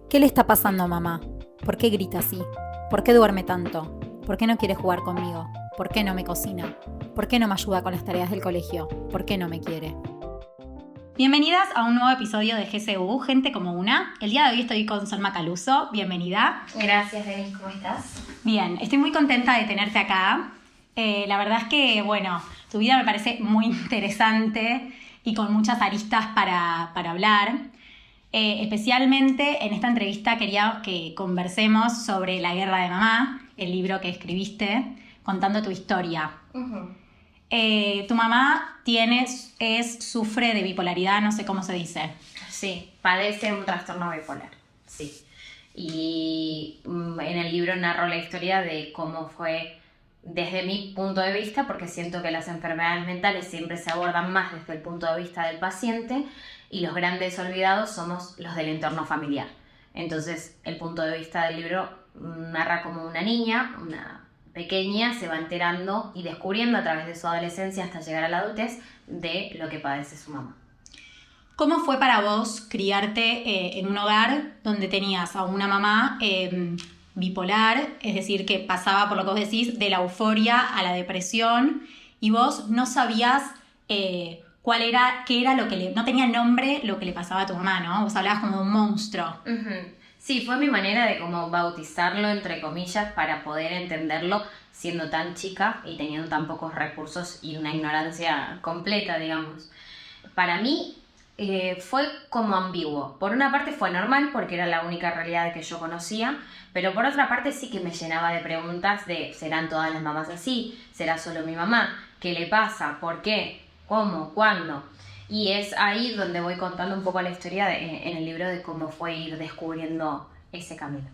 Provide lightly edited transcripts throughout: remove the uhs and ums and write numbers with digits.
¿Qué le está pasando a mamá? ¿Por qué grita así? ¿Por qué duerme tanto? ¿Por qué no quiere jugar conmigo? ¿Por qué no me cocina? ¿Por qué no me ayuda con las tareas del colegio? ¿Por qué no me quiere? Bienvenidas a un nuevo episodio de GCU, Gente como Una. El día de hoy estoy con Solma Caluso. Bienvenida. Gracias, Denis. ¿Cómo estás? Bien, estoy muy contenta de tenerte acá. La verdad es que, tu vida me parece muy interesante y con muchas aristas para hablar. Especialmente en esta entrevista quería que conversemos sobre La Guerra de Mamá, el libro que escribiste, contando tu historia. Tu mamá sufre de bipolaridad, no sé cómo se dice. Sí, padece un trastorno bipolar, sí. Y en el libro narro la historia de cómo fue desde mi punto de vista, porque siento que las enfermedades mentales siempre se abordan más desde el punto de vista del paciente y los grandes olvidados somos los del entorno familiar. Entonces, el punto de vista del libro narra como una niña, una pequeña, se va enterando y descubriendo a través de su adolescencia hasta llegar a la adultez de lo que padece su mamá. ¿Cómo fue para vos criarte en un hogar donde tenías a una mamá bipolar, es decir, que pasaba por lo que vos decís, de la euforia a la depresión, y vos no sabías qué era lo que no tenía nombre lo que le pasaba a tu mamá, ¿no? Vos hablabas como de un monstruo. Sí, fue mi manera de como bautizarlo, entre comillas, para poder entenderlo siendo tan chica y teniendo tan pocos recursos y una ignorancia completa, digamos. Para mí fue como ambiguo. Por una parte fue normal porque era la única realidad que yo conocía, pero por otra parte sí que me llenaba de preguntas de ¿serán todas las mamás así? ¿Será solo mi mamá? ¿Qué le pasa? ¿Por qué? ¿Cómo? ¿Cuándo? Y es ahí donde voy contando un poco la historia en el libro de cómo fue ir descubriendo ese camino.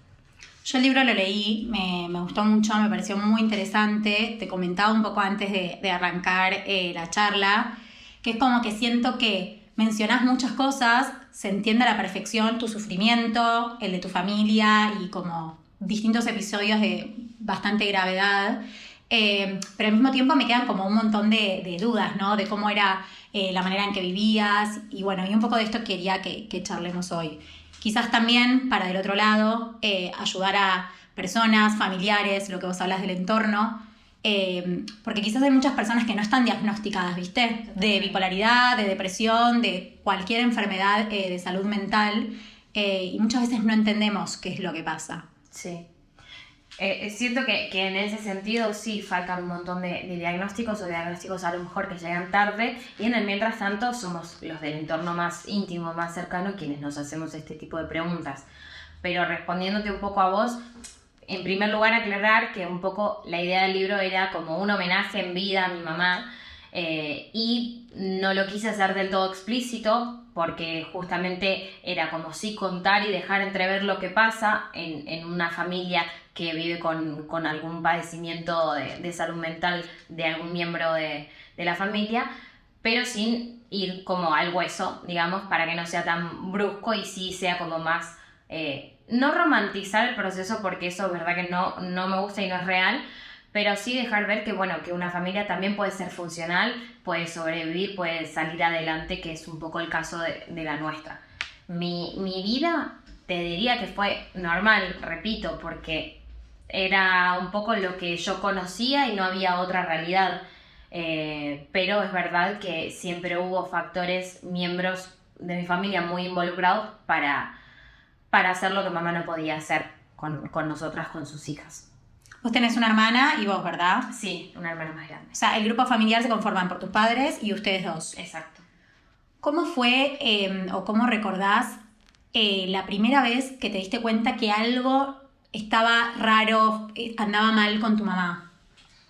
Yo el libro lo leí, me gustó mucho, me pareció muy interesante. Te comentaba un poco antes de arrancar la charla, que es como que siento que mencionás muchas cosas, se entiende a la perfección tu sufrimiento, el de tu familia y como distintos episodios de bastante gravedad. Pero al mismo tiempo me quedan como un montón de dudas, ¿no? De cómo era la manera en que vivías y bueno, y un poco de esto quería que charlemos hoy. Quizás también, para del otro lado, ayudar a personas, familiares, lo que vos hablas del entorno, porque quizás hay muchas personas que no están diagnosticadas, ¿viste? De bipolaridad, de depresión, de cualquier enfermedad de salud mental, y muchas veces no entendemos qué es lo que pasa. Sí. Siento que en ese sentido sí faltan un montón de diagnósticos o diagnósticos a lo mejor que llegan tarde, y en el mientras tanto somos los del entorno más íntimo, más cercano, quienes nos hacemos este tipo de preguntas. Pero respondiéndote un poco a vos, en primer lugar aclarar que un poco la idea del libro era como un homenaje en vida a mi mamá, y no lo quise hacer del todo explícito porque justamente era como sí contar y dejar entrever lo que pasa en una familia que vive con algún padecimiento de salud mental de algún miembro de la familia, pero sin ir como al hueso, digamos, para que no sea tan brusco y sí sea como más... no romantizar el proceso porque eso es verdad que no me gusta y no es real, pero sí dejar ver que, bueno, que una familia también puede ser funcional, puede sobrevivir, puede salir adelante, que es un poco el caso de la nuestra. Mi vida te diría que fue normal, repito, porque era un poco lo que yo conocía y no había otra realidad. Pero es verdad que siempre hubo factores, miembros de mi familia muy involucrados para hacer lo que mamá no podía hacer con nosotras, con sus hijas. Vos tenés una hermana y vos, ¿verdad? Sí, una hermana más grande. O sea, el grupo familiar se conforman por tus padres y ustedes dos. Exacto. ¿Cómo fue o cómo recordás la primera vez que te diste cuenta que algo estaba raro, andaba mal con tu mamá?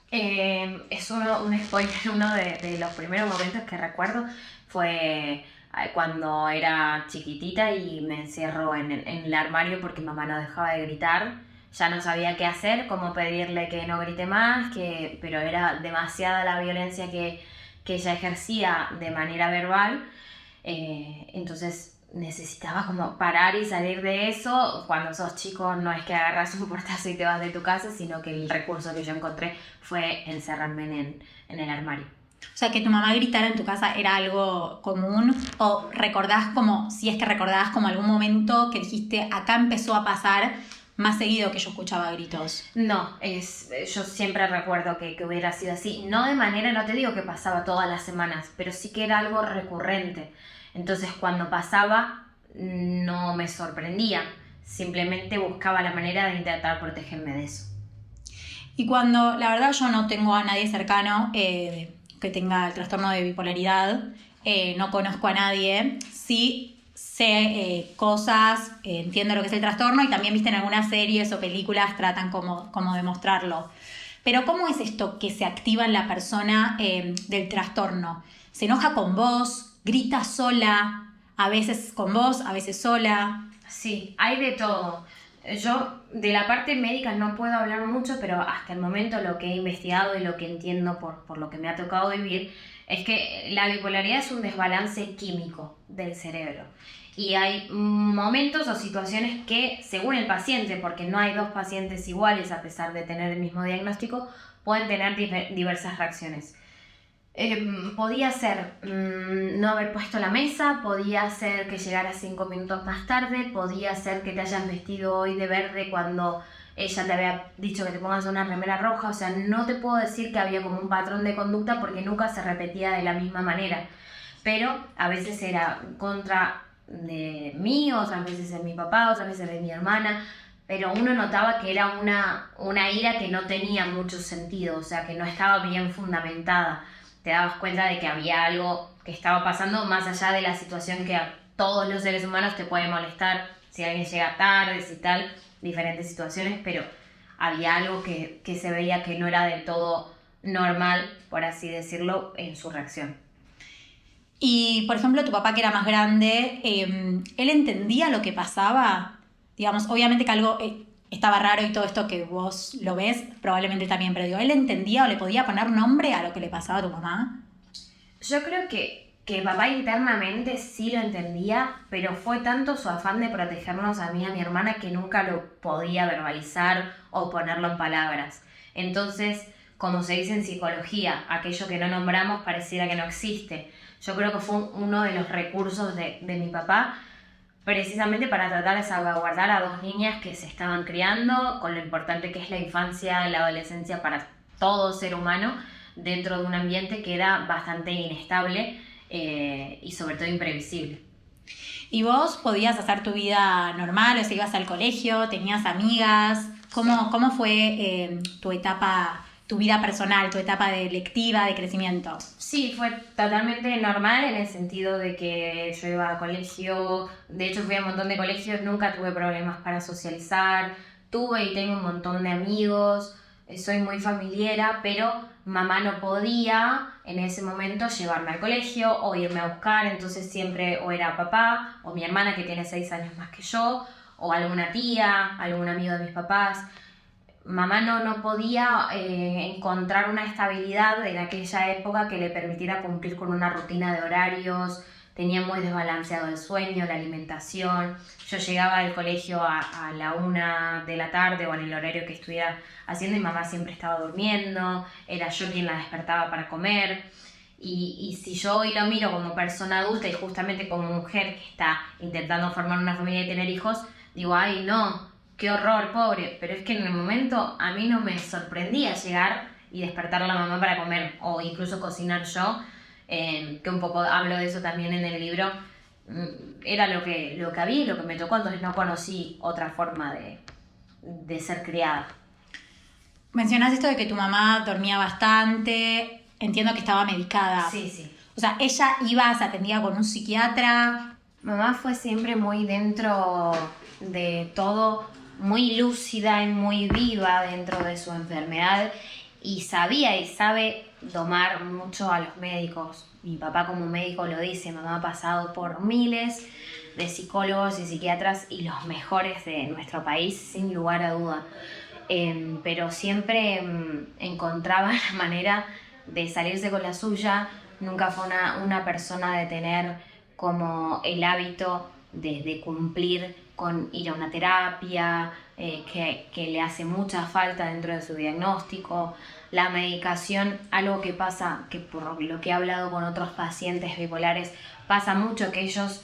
Es un spoiler, uno de los primeros momentos que recuerdo fue cuando era chiquitita y me encierro en el armario porque mamá no dejaba de gritar. Ya no sabía qué hacer, cómo pedirle que no grite más, pero era demasiada la violencia que ella ejercía de manera verbal. Entonces necesitaba como parar y salir de eso. Cuando sos chico no es que agarras un portazo y te vas de tu casa, sino que el recurso que yo encontré fue encerrarme en el armario. O sea, que tu mamá gritara en tu casa era algo común, o recordás como, si es que recordás como algún momento que dijiste, acá empezó a pasar más seguido que yo escuchaba gritos. No, yo siempre recuerdo que hubiera sido así. No de manera, no te digo que pasaba todas las semanas, pero sí que era algo recurrente. Entonces cuando pasaba no me sorprendía, simplemente buscaba la manera de intentar protegerme de eso. Y cuando, la verdad, yo no tengo a nadie cercano que tenga el trastorno de bipolaridad, no conozco a nadie, sí sé cosas, entiendo lo que es el trastorno y también, viste, en algunas series o películas tratan como de mostrarlo. Pero ¿cómo es esto que se activa en la persona del trastorno? ¿Se enoja con vos? ¿Grita sola? ¿A veces con vos? ¿A veces sola? Sí, hay de todo. Yo de la parte médica no puedo hablar mucho, pero hasta el momento lo que he investigado y lo que entiendo por lo que me ha tocado vivir es que la bipolaridad es un desbalance químico del cerebro. Y hay momentos o situaciones que, según el paciente, porque no hay dos pacientes iguales a pesar de tener el mismo diagnóstico, pueden tener diversas reacciones. Podía ser no haber puesto la mesa, podía ser que llegaras 5 minutos más tarde, podía ser que te hayas vestido hoy de verde cuando ella te había dicho que te pongas una remera roja. O sea, no te puedo decir que había como un patrón de conducta porque nunca se repetía de la misma manera, pero a veces era contra de mí, otras veces de mi papá, otras veces de mi hermana, pero uno notaba que era una ira que no tenía mucho sentido, o sea, que no estaba bien fundamentada. Te dabas cuenta de que había algo que estaba pasando más allá de la situación que a todos los seres humanos te puede molestar, si alguien llega tarde, si tal, diferentes situaciones, pero había algo que se veía que no era del todo normal, por así decirlo, en su reacción. Y, por ejemplo, tu papá, que era más grande, ¿él entendía lo que pasaba? Digamos, obviamente que algo estaba raro y todo esto que vos lo ves, probablemente también, pero digo, ¿él entendía o le podía poner nombre a lo que le pasaba a tu mamá? Yo creo que papá internamente sí lo entendía, pero fue tanto su afán de protegernos a mí y a mi hermana que nunca lo podía verbalizar o ponerlo en palabras. Entonces, como se dice en psicología, aquello que no nombramos pareciera que no existe. Yo creo que fue uno de los recursos de mi papá, precisamente para tratar de salvaguardar a dos niñas que se estaban criando, con lo importante que es la infancia y la adolescencia para todo ser humano, dentro de un ambiente que era bastante inestable y sobre todo imprevisible. ¿Y vos podías hacer tu vida normal? O sea, ibas al colegio, tenías amigas. ¿Cómo fue tu etapa, tu vida personal, tu etapa de lectiva, de crecimiento? Sí, fue totalmente normal en el sentido de que yo iba a colegio, de hecho fui a un montón de colegios, nunca tuve problemas para socializar, tuve y tengo un montón de amigos, soy muy familiera, pero mamá no podía en ese momento llevarme al colegio o irme a buscar, entonces siempre o era papá o mi hermana que tiene 6 años más que yo, o alguna tía, algún amigo de mis papás. Mamá no podía encontrar una estabilidad en aquella época que le permitiera cumplir con una rutina de horarios, tenía muy desbalanceado el sueño, la alimentación. Yo llegaba al colegio a la 1 de la tarde o en el horario que estuviera haciendo y mamá siempre estaba durmiendo, era yo quien la despertaba para comer. Y si yo hoy lo miro como persona adulta y justamente como mujer que está intentando formar una familia y tener hijos, digo, ay no, qué horror, pobre, pero es que en el momento a mí no me sorprendía llegar y despertar a la mamá para comer o incluso cocinar yo, que un poco hablo de eso también en el libro. Era lo que había y lo que me tocó, entonces no conocí otra forma de ser criada. Mencionás esto de que tu mamá dormía bastante, entiendo que estaba medicada. Sí. O sea, ella se atendía con un psiquiatra. Mamá fue siempre muy dentro de todo, muy lúcida y muy viva dentro de su enfermedad y sabía y sabe domar mucho a los médicos. Mi papá como médico lo dice, mamá ha pasado por miles de psicólogos y psiquiatras y los mejores de nuestro país, sin lugar a duda. Pero siempre encontraba la manera de salirse con la suya, nunca fue una persona de tener como el hábito de cumplir con ir a una terapia, que le hace mucha falta dentro de su diagnóstico. La medicación, algo que pasa, que por lo que he hablado con otros pacientes bipolares, pasa mucho que ellos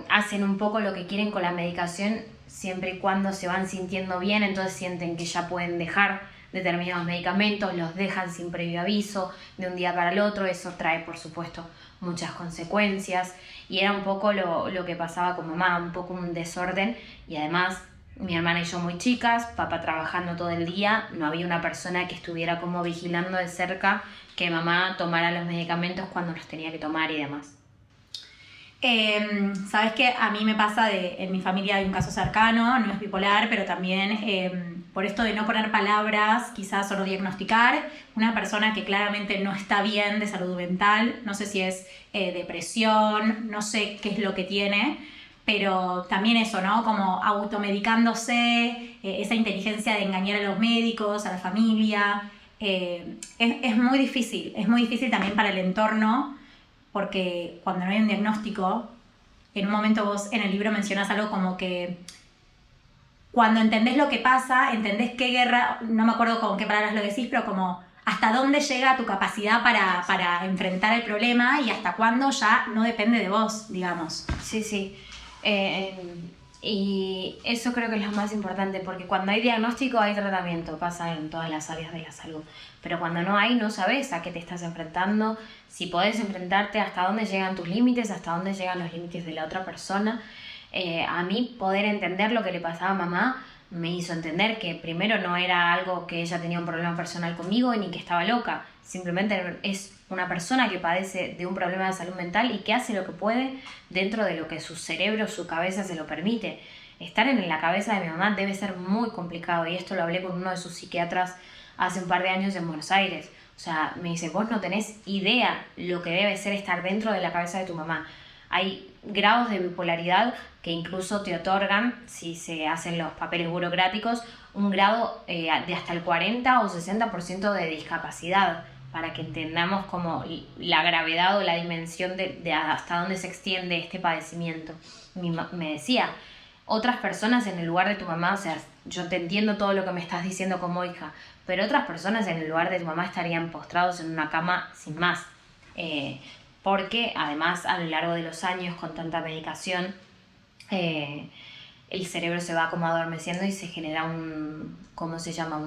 hacen un poco lo que quieren con la medicación siempre y cuando se van sintiendo bien, entonces sienten que ya pueden dejar determinados medicamentos, los dejan sin previo aviso de un día para el otro. Eso trae, por supuesto, muchas consecuencias, y era un poco lo que pasaba con mamá, un poco un desorden, y además mi hermana y yo muy chicas, papá trabajando todo el día, no había una persona que estuviera como vigilando de cerca que mamá tomara los medicamentos cuando los tenía que tomar y demás. Sabes que a mí me pasa en mi familia hay un caso cercano, no es bipolar, pero también por esto de no poner palabras, quizás solo diagnosticar, una persona que claramente no está bien de salud mental, no sé si es depresión, no sé qué es lo que tiene, pero también eso, ¿no? Como automedicándose, esa inteligencia de engañar a los médicos, a la familia, es muy difícil también para el entorno, porque cuando no hay un diagnóstico, en un momento vos en el libro mencionás algo como que cuando entendés lo que pasa, entendés qué guerra, no me acuerdo con qué palabras lo decís, pero como hasta dónde llega tu capacidad para enfrentar el problema y hasta cuándo ya no depende de vos, digamos. Sí. Y eso creo que es lo más importante, porque cuando hay diagnóstico hay tratamiento, pasa en todas las áreas de la salud, pero cuando no hay, no sabes a qué te estás enfrentando, si podés enfrentarte, hasta dónde llegan tus límites, hasta dónde llegan los límites de la otra persona. A mí poder entender lo que le pasaba a mamá me hizo entender que primero no era algo que ella tenía un problema personal conmigo ni que estaba loca, simplemente es una persona que padece de un problema de salud mental y que hace lo que puede dentro de lo que su cerebro, su cabeza se lo permite. Estar en la cabeza de mi mamá debe ser muy complicado, y esto lo hablé con uno de sus psiquiatras hace un par de años en Buenos Aires. O sea, me dice, vos no tenés idea lo que debe ser estar dentro de la cabeza de tu mamá. Hay grados de bipolaridad que incluso te otorgan, si se hacen los papeles burocráticos, un grado de hasta el 40 o 60% de discapacidad, para que entendamos como la gravedad o la dimensión de hasta dónde se extiende este padecimiento. Me decía, otras personas en el lugar de tu mamá, o sea, yo te entiendo todo lo que me estás diciendo como hija, pero otras personas en el lugar de tu mamá estarían postrados en una cama sin más. Porque además a lo largo de los años con tanta medicación el cerebro se va como adormeciendo y se genera un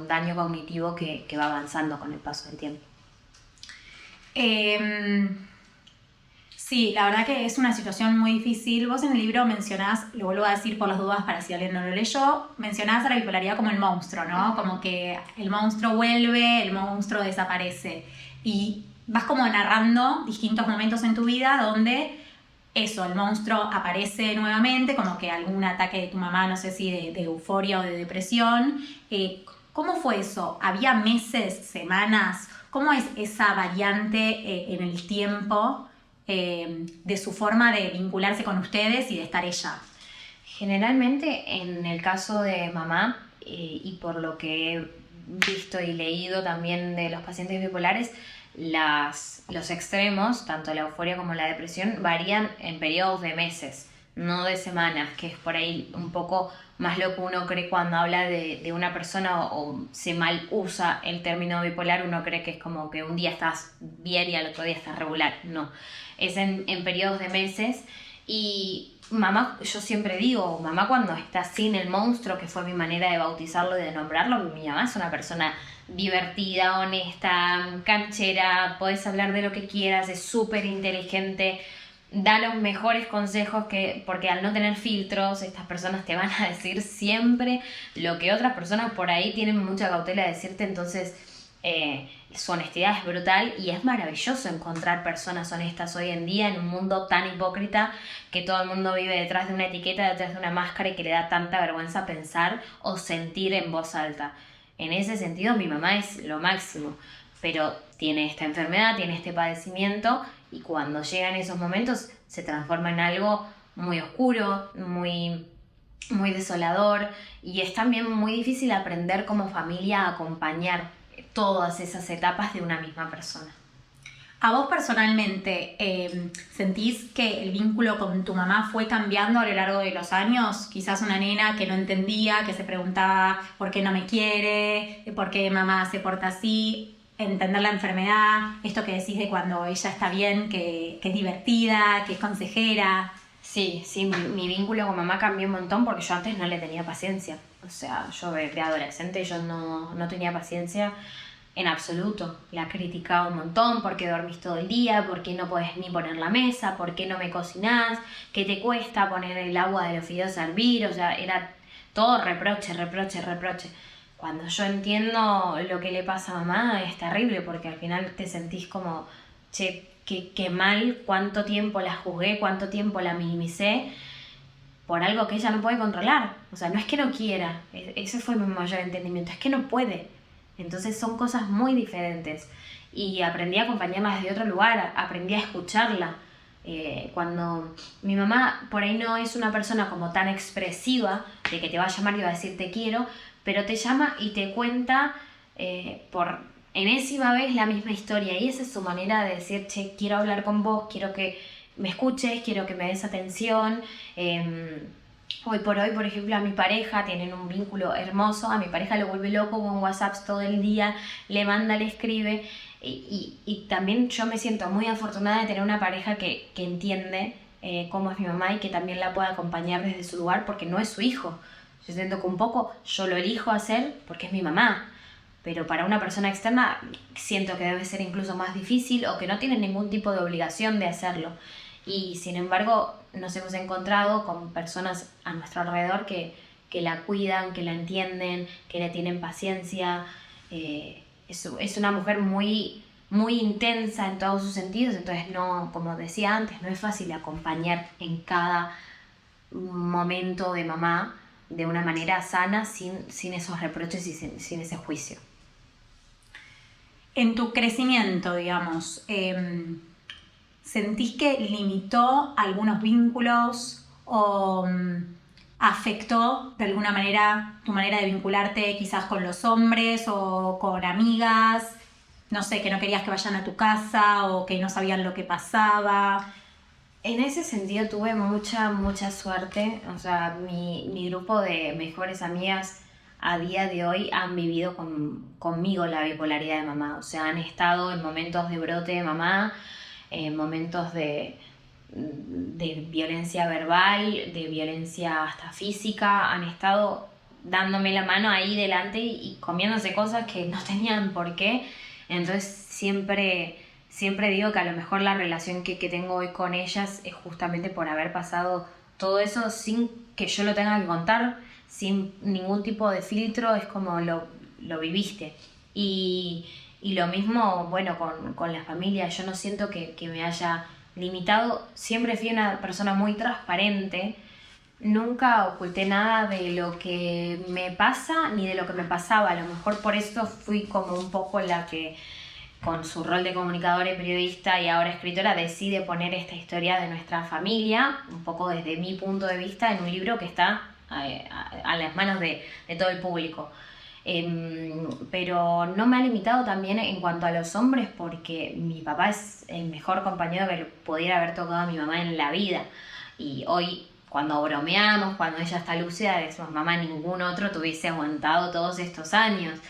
daño cognitivo que va avanzando con el paso del tiempo. Sí, la verdad que es una situación muy difícil. Vos en el libro mencionás, lo vuelvo a decir por las dudas para si alguien no lo leyó, mencionás a la bipolaridad como el monstruo, ¿no? Como que el monstruo vuelve, el monstruo desaparece. Y vas como narrando distintos momentos en tu vida donde eso, el monstruo aparece nuevamente, como que algún ataque de tu mamá, no sé si de euforia o de depresión. ¿Cómo fue eso? ¿Había meses, semanas? ¿Cómo es esa variante en el tiempo de su forma de vincularse con ustedes y de estar ella? Generalmente, en el caso de mamá, y por lo que he visto y leído también de los pacientes bipolares, los extremos, tanto la euforia como la depresión, varían en periodos de meses, no de semanas, que es por ahí un poco más lo que uno cree cuando habla de una persona o se mal usa el término bipolar. Uno cree que es como que un día estás bien y al otro día estás regular. No, es en periodos de meses. Y mamá, yo siempre digo, mamá cuando está sin el monstruo, que fue mi manera de bautizarlo y de nombrarlo, mi mamá es una persona divertida, honesta, canchera, podés hablar de lo que quieras, es súper inteligente, da los mejores consejos, porque al no tener filtros, estas personas te van a decir siempre lo que otras personas por ahí tienen mucha cautela de decirte. Entonces su honestidad es brutal y es maravilloso encontrar personas honestas hoy en día en un mundo tan hipócrita, que todo el mundo vive detrás de una etiqueta, detrás de una máscara, y que le da tanta vergüenza pensar o sentir en voz alta. En ese sentido mi mamá es lo máximo, pero tiene esta enfermedad, tiene este padecimiento, y cuando llegan esos momentos se transforma en algo muy oscuro, muy, muy desolador, y es también muy difícil aprender como familia a acompañar todas esas etapas de una misma persona. ¿A vos personalmente sentís que el vínculo con tu mamá fue cambiando a lo largo de los años? Quizás una nena que no entendía, que se preguntaba por qué no me quiere, por qué mamá se porta así, entender la enfermedad, esto que decís de cuando ella está bien, que es divertida, que es consejera. Sí, mi vínculo con mamá cambió un montón porque yo antes no le tenía paciencia. O sea, yo de adolescente yo no tenía paciencia en absoluto. La criticaba un montón, ¿por qué dormís todo el día? ¿Por qué no podés ni poner la mesa? ¿Por qué no me cocinás? ¿Qué te cuesta poner el agua de los fideos a hervir? O sea, era todo reproche. Cuando yo entiendo lo que le pasa a mamá es terrible porque al final te sentís como, che, qué mal, cuánto tiempo la juzgué, cuánto tiempo la minimicé por algo que ella no puede controlar. O sea, no es que no quiera, ese fue mi mayor entendimiento, es que no puede. Entonces son cosas muy diferentes y aprendí a acompañarla desde otro lugar, aprendí a escucharla. Cuando mi mamá por ahí no es una persona como tan expresiva de que te va a llamar y va a decir te quiero, pero te llama y te cuenta por enésima vez la misma historia y esa es su manera de decir, che, quiero hablar con vos, quiero que me escuches, quiero que me des atención. Hoy por hoy, por ejemplo, a mi pareja tienen un vínculo hermoso, a mi pareja lo vuelve loco con WhatsApps todo el día, le manda, le escribe y también yo me siento muy afortunada de tener una pareja que entiende cómo es mi mamá y que también la puede acompañar desde su lugar porque no es su hijo. Yo siento que un poco yo lo elijo hacer porque es mi mamá, pero para una persona externa siento que debe ser incluso más difícil o que no tiene ningún tipo de obligación de hacerlo. Y sin embargo nos hemos encontrado con personas a nuestro alrededor que la cuidan, que la entienden, que le tienen paciencia. Es una mujer muy, muy intensa en todos sus sentidos, entonces no, como decía antes, no es fácil acompañar en cada momento de mamá de una manera sana, sin esos reproches y sin ese juicio. En tu crecimiento, digamos, ¿sentís que limitó algunos vínculos o afectó de alguna manera tu manera de vincularte quizás con los hombres o con amigas? No sé, que no querías que vayan a tu casa o que no sabían lo que pasaba. En ese sentido tuve mucha suerte. O sea, mi grupo de mejores amigas a día de hoy han vivido conmigo la bipolaridad de mamá. O sea, han estado en momentos de brote de mamá, en momentos de violencia verbal, de violencia hasta física, han estado dándome la mano ahí delante y comiéndose cosas que no tenían por qué. Entonces siempre digo que a lo mejor la relación que tengo hoy con ellas es justamente por haber pasado todo eso sin que yo lo tenga que contar, sin ningún tipo de filtro, es como lo viviste. Y lo mismo, bueno, con la familia, yo no siento que me haya limitado, siempre fui una persona muy transparente, nunca oculté nada de lo que me pasa ni de lo que me pasaba, a lo mejor por eso fui como un poco la que con su rol de comunicadora y periodista y ahora escritora decide poner esta historia de nuestra familia, un poco desde mi punto de vista, en un libro que está a las manos de todo el público. Pero no me ha limitado también en cuanto a los hombres porque mi papá es el mejor compañero que pudiera haber tocado a mi mamá en la vida y hoy cuando bromeamos, cuando ella está lúcida decimos mamá, ningún otro te hubiese aguantado todos estos años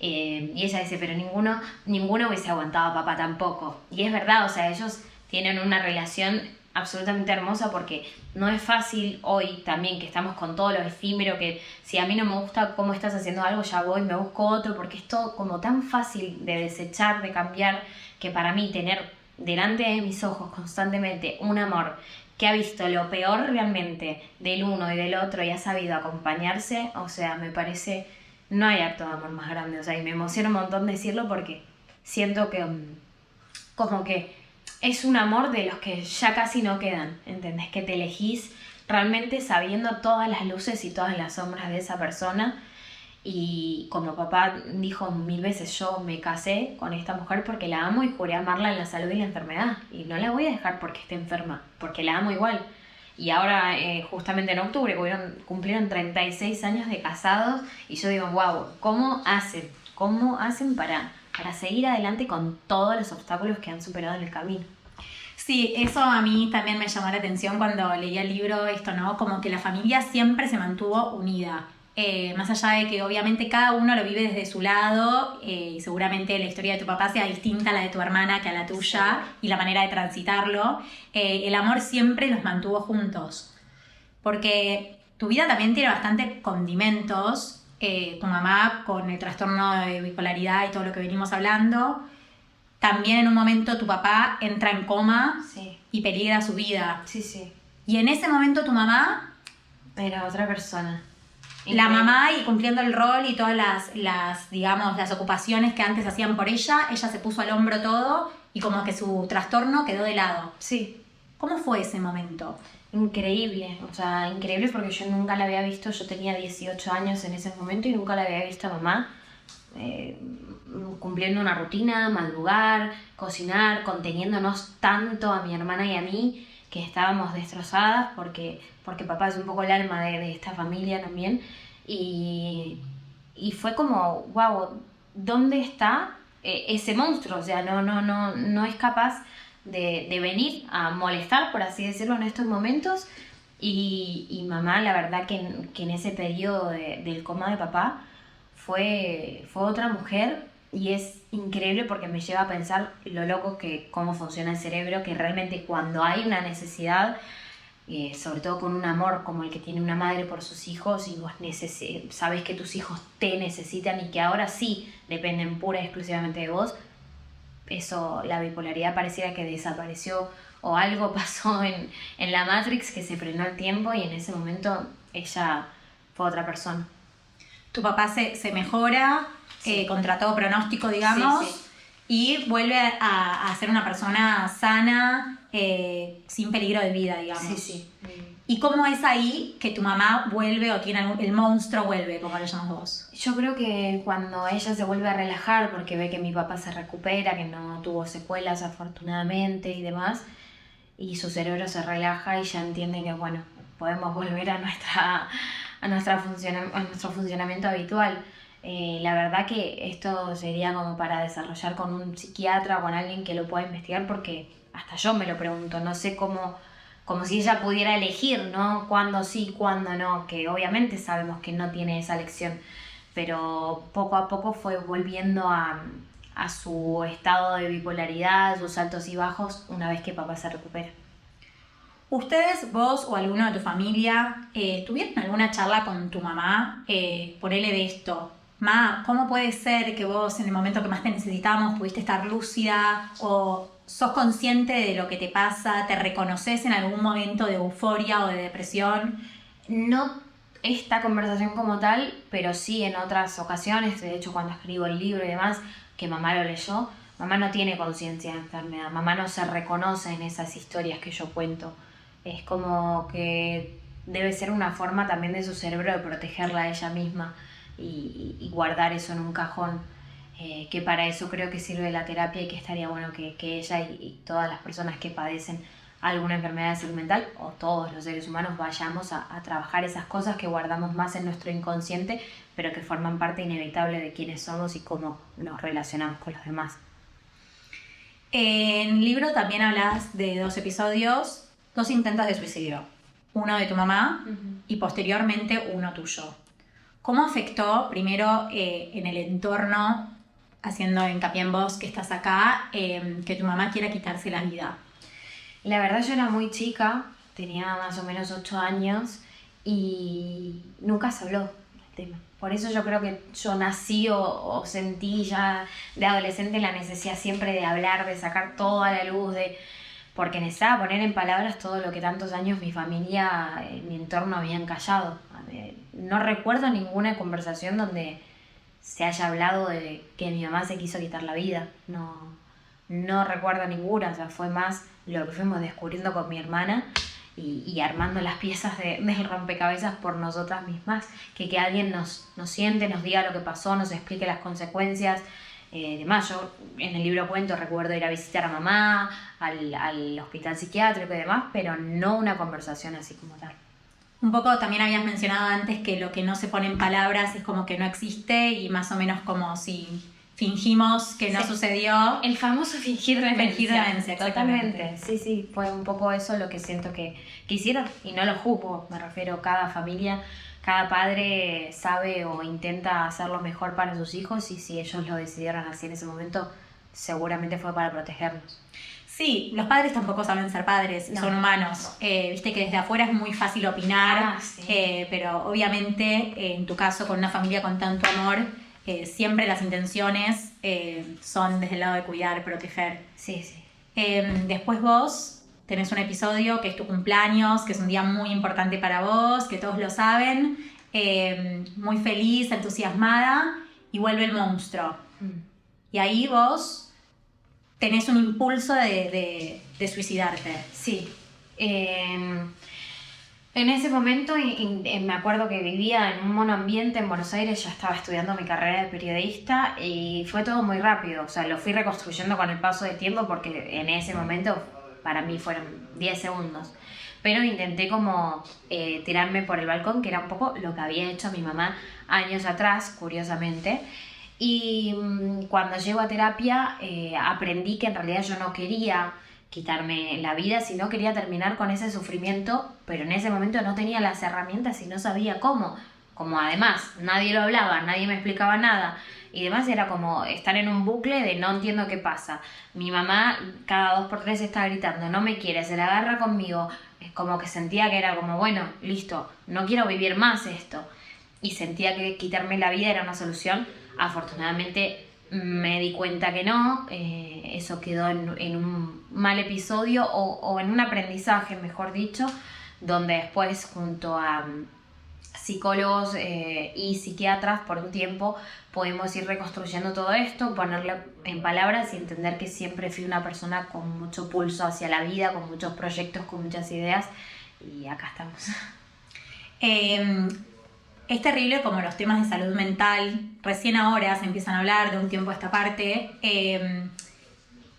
y ella dice pero ninguno hubiese aguantado a papá tampoco y es verdad, o sea ellos tienen una relación absolutamente hermosa porque no es fácil hoy también que estamos con todo lo efímero que si a mí no me gusta cómo estás haciendo algo ya voy, me busco otro porque es todo como tan fácil de desechar, de cambiar que para mí tener delante de mis ojos constantemente un amor que ha visto lo peor realmente del uno y del otro y ha sabido acompañarse, o sea, me parece, no hay acto de amor más grande, o sea, y me emociona un montón decirlo porque siento que como que es un amor de los que ya casi no quedan, ¿entendés? Que te elegís realmente sabiendo todas las luces y todas las sombras de esa persona. Y como papá dijo 1000 veces, yo me casé con esta mujer porque la amo y juré amarla en la salud y la enfermedad. Y no la voy a dejar porque esté enferma, porque la amo igual. Y ahora, justamente en octubre, cumplieron 36 años de casados y yo digo, wow, ¿cómo hacen para seguir adelante con todos los obstáculos que han superado en el camino. Sí, eso a mí también me llamó la atención cuando leía el libro, esto, ¿no? Como que la familia siempre se mantuvo unida. Más allá de que obviamente cada uno lo vive desde su lado, y seguramente la historia de tu papá sea distinta a la de tu hermana que a la tuya, y la manera de transitarlo, el amor siempre los mantuvo juntos. Porque tu vida también tiene bastante condimentos, tu mamá con el trastorno de bipolaridad y todo lo que venimos hablando. También en un momento tu papá entra en coma Sí. y peligra su vida. Sí. Y en ese momento tu mamá, Era otra persona. la mamá, y cumpliendo el rol y todas las, digamos, las ocupaciones que antes hacían por ella se puso al hombro todo y como que su trastorno quedó de lado. Sí. ¿Cómo fue ese momento? Increíble, o sea, increíble porque yo nunca la había visto, yo tenía 18 años en ese momento y nunca la había visto a mamá cumpliendo una rutina, madrugar, cocinar, conteniéndonos tanto a mi hermana y a mí que estábamos destrozadas porque papá es un poco el alma de esta familia también y fue como, wow, ¿dónde está ese monstruo? O sea, no es capaz de venir a molestar, por así decirlo, en estos momentos. Y mamá, la verdad que en ese periodo del coma de papá fue otra mujer, y es increíble porque me lleva a pensar lo loco que cómo funciona el cerebro, que realmente cuando hay una necesidad, sobre todo con un amor como el que tiene una madre por sus hijos, y vos sabes que tus hijos te necesitan y que ahora sí dependen pura y exclusivamente de vos, eso, la bipolaridad pareciera que desapareció o algo pasó en la Matrix, que se frenó el tiempo y en ese momento ella fue otra persona. Tu papá se mejora, Sí. contra todo pronóstico, digamos, Sí. y vuelve a ser una persona sana, sin peligro de vida, digamos. Sí. ¿Y cómo es ahí que tu mamá vuelve o tiene el monstruo vuelve, como lo llamas vos? Yo creo que cuando ella se vuelve a relajar porque ve que mi papá se recupera, que no tuvo secuelas afortunadamente y demás, y su cerebro se relaja y ya entiende que bueno, podemos volver a nuestro funcionamiento habitual. La verdad que esto sería como para desarrollar con un psiquiatra o con alguien que lo pueda investigar, porque hasta yo me lo pregunto, no sé como si ella pudiera elegir, ¿no? Cuándo sí, cuándo no, que obviamente sabemos que no tiene esa elección, pero poco a poco fue volviendo a su estado de bipolaridad, sus altos y bajos, una vez que papá se recupera. ¿Ustedes, vos o alguno de tu familia, tuvieron alguna charla con tu mamá? Ponele de esto. Ma, ¿cómo puede ser que vos en el momento que más te necesitamos pudiste estar lúcida? ¿O sos consciente de lo que te pasa? ¿Te reconoces en algún momento de euforia o de depresión? No esta conversación como tal, pero sí en otras ocasiones, de hecho cuando escribo el libro y demás, que mamá lo leyó, mamá no tiene conciencia de enfermedad, mamá no se reconoce en esas historias que yo cuento. Es como que debe ser una forma también de su cerebro de protegerla a ella misma y guardar eso en un cajón, que para eso creo que sirve la terapia, y que estaría bueno que ella y todas las personas que padecen alguna enfermedad de salud mental, o todos los seres humanos, vayamos a trabajar esas cosas que guardamos más en nuestro inconsciente, pero que forman parte inevitable de quiénes somos y cómo nos relacionamos con los demás. En el libro también hablas de 2 episodios, 2 intentos de suicidio. Uno de tu mamá y posteriormente uno tuyo. ¿Cómo afectó, primero, en el entorno, haciendo hincapié en vos que estás acá, que tu mamá quiera quitarse la vida? La verdad yo era muy chica, tenía más o menos 8 años y nunca se habló del tema. Por eso yo creo que yo nací o sentí ya de adolescente la necesidad siempre de hablar, de sacar todo a la luz, porque necesitaba poner en palabras todo lo que tantos años mi familia, mi entorno habían callado. No recuerdo ninguna conversación donde se haya hablado de que mi mamá se quiso quitar la vida. No recuerdo ninguna, o sea, fue más lo que fuimos descubriendo con mi hermana y armando las piezas del rompecabezas por nosotras mismas, que alguien nos siente, nos diga lo que pasó, nos explique las consecuencias. Además, yo en el libro cuento, recuerdo ir a visitar a mamá, al hospital psiquiátrico y demás, pero no una conversación así como tal. Un poco también habías mencionado antes que lo que no se pone en palabras es como que no existe, y más o menos como si fingimos que no Sí. sucedió. El famoso fingir demencia. Fingir demencia, Totalmente. exactamente. Sí, fue un poco eso lo que siento que hicieron. Y no lo juzgo, me refiero a cada familia, cada padre sabe o intenta hacer lo mejor para sus hijos, y si ellos lo decidieron así en ese momento, seguramente fue para protegernos. Sí, los padres tampoco saben ser padres, No. son humanos. Viste que desde afuera es muy fácil opinar, Sí. pero obviamente en tu caso, con una familia con tanto amor, siempre las intenciones son desde el lado de cuidar, proteger. Sí. Después vos tenés un episodio que es tu cumpleaños, que es un día muy importante para vos, que todos lo saben, muy feliz, entusiasmada, y vuelve el monstruo. Y ahí vos tenés un impulso de suicidarte. Sí. En ese momento me acuerdo que vivía en un monoambiente en Buenos Aires, ya estaba estudiando mi carrera de periodista y fue todo muy rápido. O sea, lo fui reconstruyendo con el paso del tiempo porque en ese momento para mí fueron 10 segundos. Pero intenté como tirarme por el balcón, que era un poco lo que había hecho mi mamá años atrás, curiosamente. Y cuando llego a terapia aprendí que en realidad yo no quería quitarme la vida, sino quería terminar con ese sufrimiento, pero en ese momento no tenía las herramientas y no sabía cómo. Como además nadie lo hablaba, nadie me explicaba nada y demás, era como estar en un bucle de no entiendo qué pasa. Mi mamá cada 2 por 3 está gritando, no me quiere, se la agarra conmigo. Es como que sentía que era como, bueno, listo, no quiero vivir más esto. Y sentía que quitarme la vida era una solución. Afortunadamente me di cuenta que no, eso quedó en un mal episodio o en un aprendizaje, mejor dicho, donde después junto a psicólogos y psiquiatras por un tiempo podemos ir reconstruyendo todo esto, ponerlo en palabras y entender que siempre fui una persona con mucho pulso hacia la vida, con muchos proyectos, con muchas ideas, y acá estamos. Es terrible como los temas de salud mental recién ahora se empiezan a hablar de un tiempo a esta parte,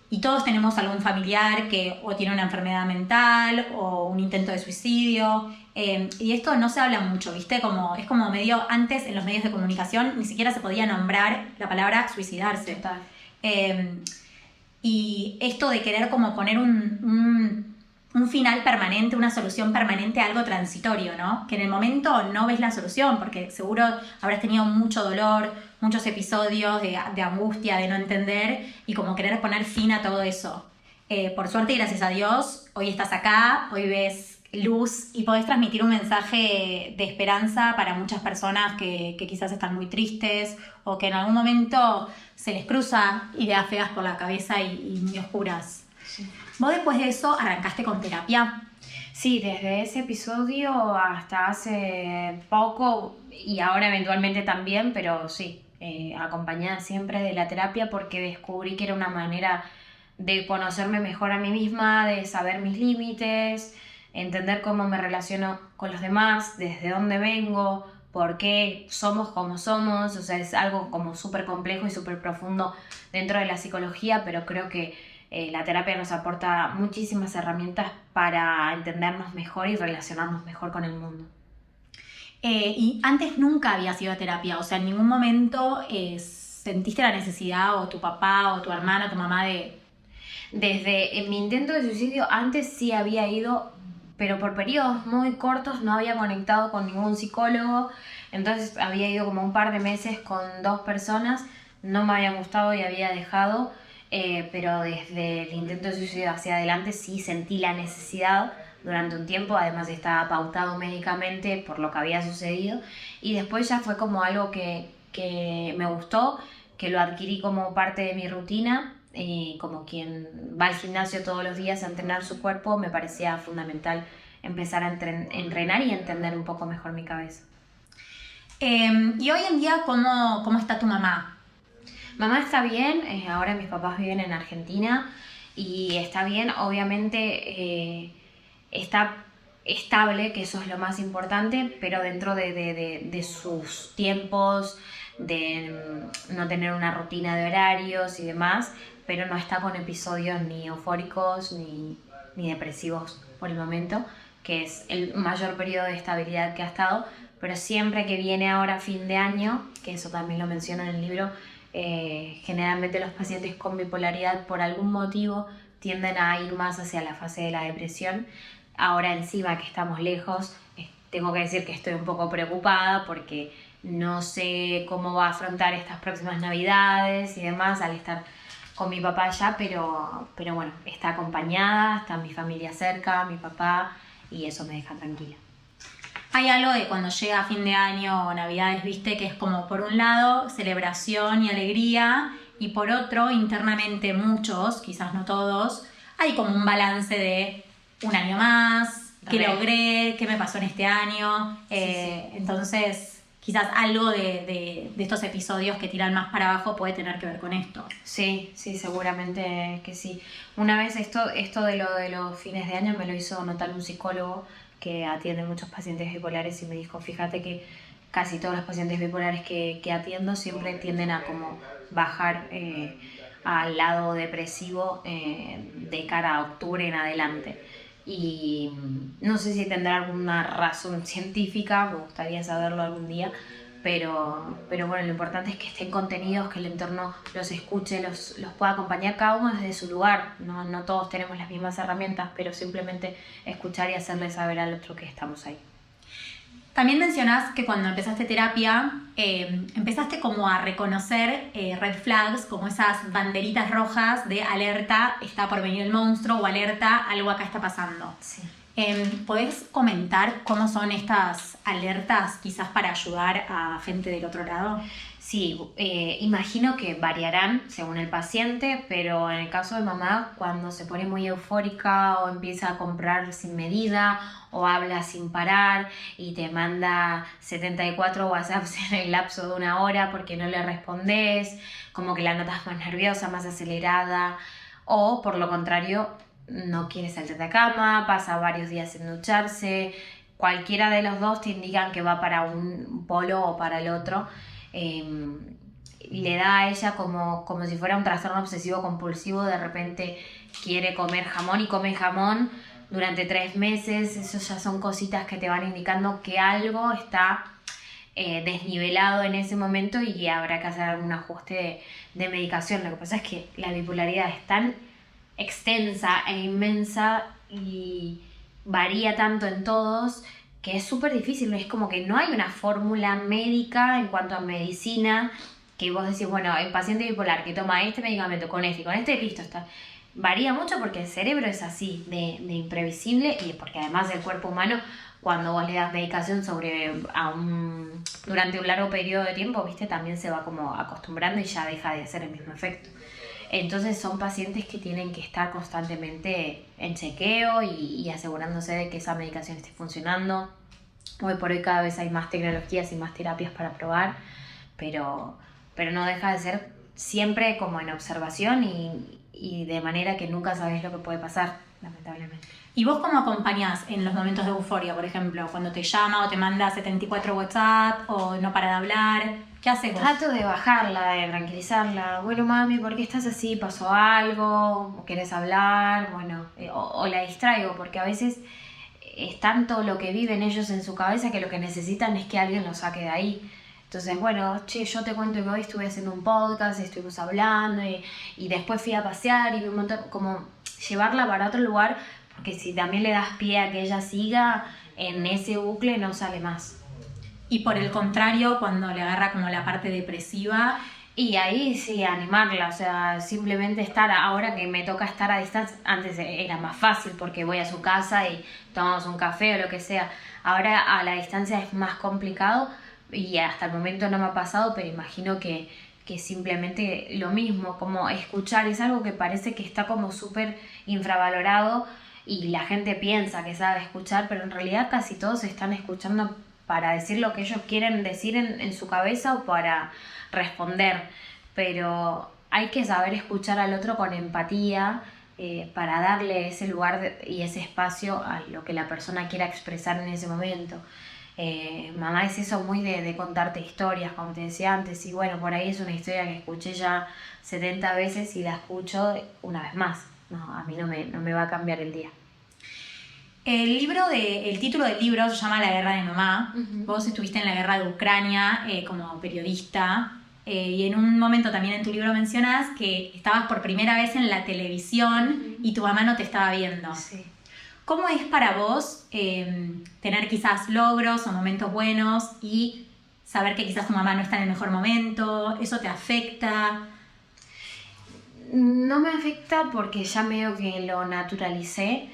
y todos tenemos algún familiar que o tiene una enfermedad mental o un intento de suicidio, y esto no se habla mucho, ¿viste? Es como medio, antes en los medios de comunicación ni siquiera se podía nombrar la palabra suicidarse. Total. Y esto de querer como poner un final permanente, una solución permanente a algo transitorio, ¿no? Que en el momento no ves la solución, porque seguro habrás tenido mucho dolor, muchos episodios de angustia, de no entender, y como querer poner fin a todo eso. Por suerte y gracias a Dios, hoy estás acá, hoy ves luz y podés transmitir un mensaje de esperanza para muchas personas que quizás están muy tristes o que en algún momento se les cruza ideas feas por la cabeza y muy oscuras. Sí. ¿Vos después de eso arrancaste con terapia? Sí, desde ese episodio hasta hace poco y ahora eventualmente también, pero sí, acompañada siempre de la terapia porque descubrí que era una manera de conocerme mejor a mí misma, de saber mis límites, entender cómo me relaciono con los demás, desde dónde vengo, por qué somos como somos. O sea, es algo como súper complejo y súper profundo dentro de la psicología, pero creo que la terapia nos aporta muchísimas herramientas para entendernos mejor y relacionarnos mejor con el mundo. Y antes nunca habías ido a terapia, o sea, en ningún momento sentiste la necesidad, o tu papá, o tu hermana, o tu mamá Desde mi intento de suicidio antes sí había ido, pero por periodos muy cortos, no había conectado con ningún psicólogo, entonces había ido como un par de meses con 2 personas, no me habían gustado y había dejado. Pero desde el intento de suicidio hacia adelante sí sentí la necesidad durante un tiempo, además estaba pautado médicamente por lo que había sucedido, y después ya fue como algo que me gustó, que lo adquirí como parte de mi rutina, como quien va al gimnasio todos los días a entrenar su cuerpo, me parecía fundamental empezar a entrenar y entender un poco mejor mi cabeza. Y hoy en día, ¿cómo está tu mamá? Mamá está bien, ahora mis papás viven en Argentina y está bien, obviamente está estable, que eso es lo más importante, pero dentro de sus tiempos, de no tener una rutina de horarios y demás, pero no está con episodios ni eufóricos ni depresivos por el momento, que es el mayor periodo de estabilidad que ha estado, pero siempre que viene ahora fin de año, que eso también lo menciono en el libro, Generalmente los pacientes con bipolaridad por algún motivo tienden a ir más hacia la fase de la depresión. Ahora encima que estamos lejos, tengo que decir que estoy un poco preocupada porque no sé cómo va a afrontar estas próximas navidades y demás al estar con mi papá allá, pero bueno, está acompañada, está mi familia cerca, mi papá, y eso me deja tranquila. Hay algo de cuando llega fin de año o navidades, viste, que es como por un lado celebración y alegría, y por otro internamente muchos, quizás no todos, hay como un balance de un año más, qué logré, qué me pasó en este año. Sí. Entonces quizás algo de estos episodios que tiran más para abajo puede tener que ver con esto. Sí, seguramente que sí. Una vez esto de los fines de año me lo hizo notar un psicólogo que atiende muchos pacientes bipolares y me dijo, fíjate que casi todos los pacientes bipolares que atiendo siempre tienden a como bajar al lado depresivo de cara a octubre en adelante. Y no sé si tendrá alguna razón científica, me gustaría saberlo algún día, pero bueno, lo importante es que estén contenidos, que el entorno los escuche, los pueda acompañar cada uno desde su lugar. No todos tenemos las mismas herramientas, pero simplemente escuchar y hacerle saber al otro que estamos ahí. También mencionás que cuando empezaste terapia, empezaste como a reconocer red flags, como esas banderitas rojas de alerta, está por venir el monstruo, o alerta, algo acá está pasando. Sí. ¿Podés comentar cómo son estas alertas, quizás para ayudar a gente del otro lado? Sí, imagino que variarán según el paciente, pero en el caso de mamá, cuando se pone muy eufórica o empieza a comprar sin medida o habla sin parar y te manda 74 WhatsApps en el lapso de 1 hora porque no le respondes, como que la notas más nerviosa, más acelerada, o por lo contrario, no quiere salir de cama, pasa varios días sin ducharse, cualquiera de los dos te indican que va para un polo o para el otro. Le da a ella como si fuera un trastorno obsesivo compulsivo, de repente quiere comer jamón y come jamón durante 3 meses, eso ya son cositas que te van indicando que algo está desnivelado en ese momento y habrá que hacer algún ajuste de medicación. Lo que pasa es que la bipolaridad es tan extensa e inmensa y varía tanto en todos que es súper difícil, es como que no hay una fórmula médica en cuanto a medicina que vos decís, bueno, el paciente bipolar que toma este medicamento con este, listo, está. Varía mucho porque el cerebro es así, de imprevisible, y porque además el cuerpo humano, cuando vos le das medicación durante un largo periodo de tiempo, viste, también se va como acostumbrando y ya deja de hacer el mismo efecto. Entonces son pacientes que tienen que estar constantemente en chequeo y asegurándose de que esa medicación esté funcionando. Hoy por hoy cada vez hay más tecnologías y más terapias para probar, pero no deja de ser siempre como en observación y de manera que nunca sabes lo que puede pasar, lamentablemente. ¿Y vos cómo acompañás en los momentos de euforia, por ejemplo? Cuando te llama o te manda 74 WhatsApp o no para de hablar, ¿qué haces vos? Trato de bajarla, de tranquilizarla. Bueno, mami, ¿por qué estás así? ¿Pasó algo? ¿Querés hablar? Bueno, o la distraigo, porque a veces es tanto lo que viven ellos en su cabeza que lo que necesitan es que alguien los saque de ahí. Entonces, bueno, yo te cuento que hoy estuve haciendo un podcast, estuvimos hablando y después fui a pasear y vi un montón, como llevarla para otro lugar, porque si también le das pie a que ella siga en ese bucle no sale más. Y por el contrario, cuando le agarra como la parte depresiva, y ahí sí, animarla, o sea, simplemente estar, ahora que me toca estar a distancia, antes era más fácil porque voy a su casa y tomamos un café o lo que sea, ahora a la distancia es más complicado y hasta el momento no me ha pasado, pero imagino que simplemente lo mismo, como escuchar, es algo que parece que está como súper infravalorado y la gente piensa que sabe escuchar, pero en realidad casi todos están escuchando para decir lo que ellos quieren decir en su cabeza o para responder, pero hay que saber escuchar al otro con empatía para darle ese lugar y ese espacio a lo que la persona quiera expresar en ese momento. Mamá es eso muy de contarte historias, como te decía antes, y bueno, por ahí es una historia que escuché ya 70 veces y la escucho una vez más. No, a mí no me va a cambiar el día. El título del libro se llama La guerra de mamá. Uh-huh. Vos estuviste en la guerra de Ucrania como periodista. Y en un momento también en tu libro mencionas que estabas por primera vez en la televisión y tu mamá no te estaba viendo. Sí. ¿Cómo es para vos tener quizás logros o momentos buenos y saber que quizás tu mamá no está en el mejor momento? ¿Eso te afecta? No me afecta porque ya medio que lo naturalicé,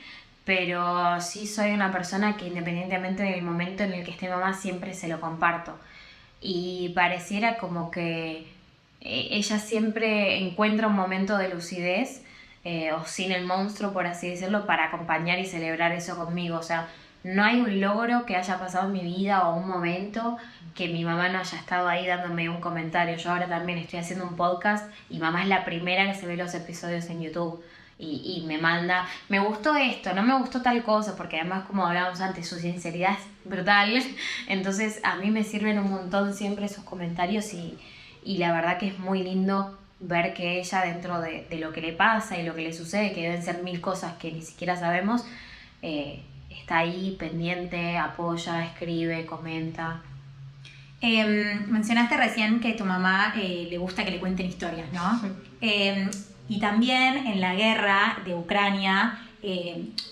pero sí soy una persona que independientemente del momento en el que esté mamá siempre se lo comparto. Y pareciera como que ella siempre encuentra un momento de lucidez o sin el monstruo, por así decirlo, para acompañar y celebrar eso conmigo. O sea, no hay un logro que haya pasado en mi vida o un momento que mi mamá no haya estado ahí dándome un comentario. Yo ahora también estoy haciendo un podcast y mamá es la primera que se ve los episodios en YouTube y me manda, me gustó esto, no me gustó tal cosa, porque además, como hablábamos antes, su sinceridad es brutal. Entonces a mí me sirven un montón siempre esos comentarios y la verdad que es muy lindo ver que ella, dentro de lo que le pasa y lo que le sucede, que deben ser 1000 cosas que ni siquiera sabemos, está ahí pendiente, apoya, escribe, comenta. Mencionaste recién que a tu mamá le gusta que le cuenten historias, ¿no? Y también en la guerra de Ucrania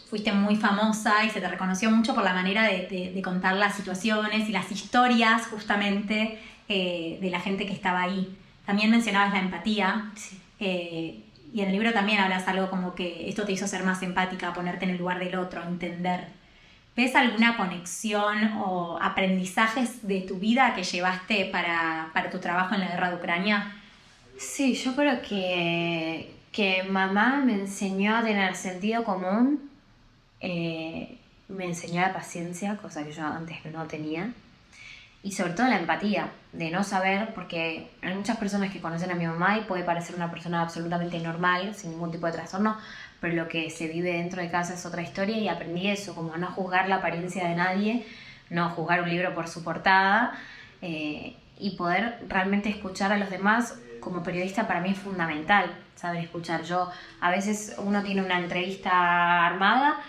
fuiste muy famosa y se te reconoció mucho por la manera de contar las situaciones y las historias justamente de la gente que estaba ahí. También mencionabas la empatía. Sí. Y en el libro también hablas algo como que esto te hizo ser más empática, ponerte en el lugar del otro, entender. ¿Ves alguna conexión o aprendizajes de tu vida que llevaste para tu trabajo en la guerra de Ucrania? Sí, yo creo que mamá me enseñó a tener sentido común, me enseñó la paciencia, cosa que yo antes no tenía, y sobre todo la empatía, de no saber, porque hay muchas personas que conocen a mi mamá y puede parecer una persona absolutamente normal, sin ningún tipo de trastorno, pero lo que se vive dentro de casa es otra historia y aprendí eso, como a no juzgar la apariencia de nadie, no juzgar un libro por su portada, y poder realmente escuchar a los demás. Como periodista para mí es fundamental saber escuchar. Yo, a veces uno tiene una entrevista armada,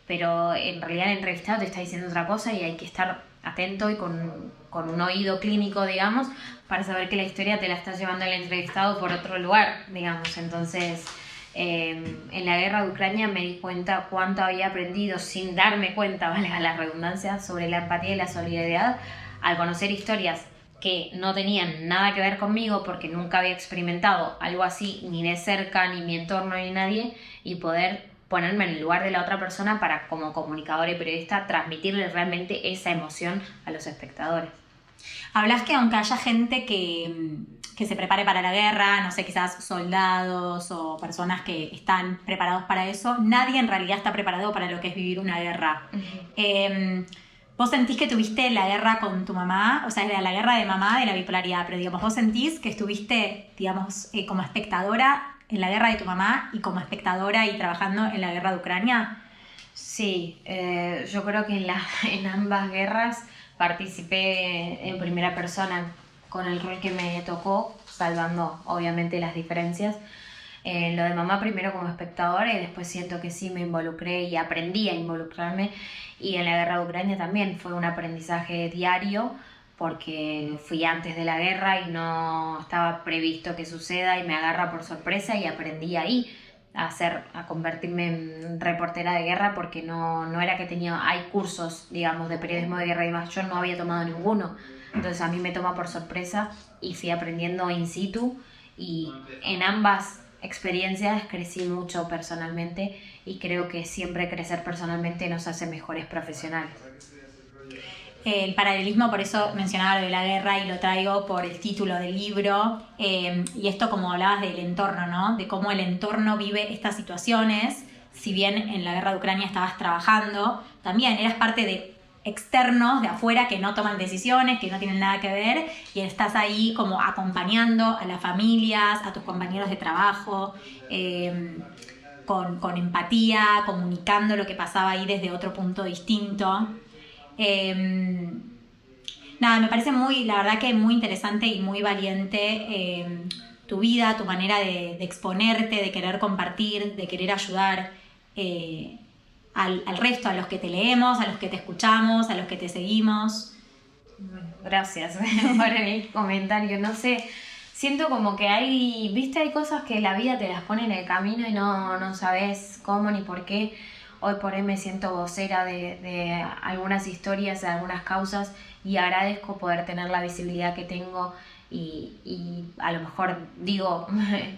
pero en realidad el entrevistado te está diciendo otra cosa y hay que estar atento y con un oído clínico, digamos, para saber que la historia te la está llevando el entrevistado por otro lugar, digamos. Entonces, en la guerra de Ucrania me di cuenta cuánto había aprendido sin darme cuenta, valga la redundancia, sobre la empatía y la solidaridad al conocer historias que no tenían nada que ver conmigo porque nunca había experimentado algo así, ni de cerca, ni mi entorno, ni nadie, y poder ponerme en el lugar de la otra persona para, como comunicadora y periodista, transmitirle realmente esa emoción a los espectadores. Hablas que aunque haya gente que se prepare para la guerra, no sé, quizás soldados o personas que están preparados para eso, nadie en realidad está preparado para lo que es vivir una guerra. Uh-huh. ¿Vos sentís que tuviste la guerra con tu mamá? O sea, era la guerra de mamá de la bipolaridad, pero digamos, ¿vos sentís que estuviste, digamos, como espectadora en la guerra de tu mamá y como espectadora y trabajando en la guerra de Ucrania? Sí, yo creo que en ambas guerras participé en primera persona con el rol que me tocó, salvando obviamente las diferencias. Lo de mamá primero como espectadora y después siento que sí me involucré y aprendí a involucrarme, y en la guerra de Ucrania también fue un aprendizaje diario porque fui antes de la guerra y no estaba previsto que suceda y me agarra por sorpresa, y aprendí ahí a convertirme en reportera de guerra porque no era que hay cursos, digamos, de periodismo de guerra y demás, yo no había tomado ninguno, entonces a mí me toma por sorpresa y fui aprendiendo in situ, y en ambas experiencias crecí mucho personalmente y creo que siempre crecer personalmente nos hace mejores profesionales. El paralelismo, por eso mencionaba lo de la guerra y lo traigo por el título del libro, y esto como hablabas del entorno, ¿no? De cómo el entorno vive estas situaciones. Si bien en la guerra de Ucrania estabas trabajando, también eras parte de externos de afuera que no toman decisiones, que no tienen nada que ver, y estás ahí como acompañando a las familias, a tus compañeros de trabajo, con empatía, comunicando lo que pasaba ahí desde otro punto distinto. Nada, me parece la verdad que muy interesante y muy valiente tu vida, tu manera de exponerte, de querer compartir, de querer ayudar al resto, a los que te leemos, a los que te escuchamos, a los que te seguimos. Bueno, gracias por el comentario. No sé, siento como que hay cosas que la vida te las pone en el camino y no sabes cómo ni por qué. Hoy por hoy me siento vocera de algunas historias, de algunas causas, y agradezco poder tener la visibilidad que tengo y a lo mejor digo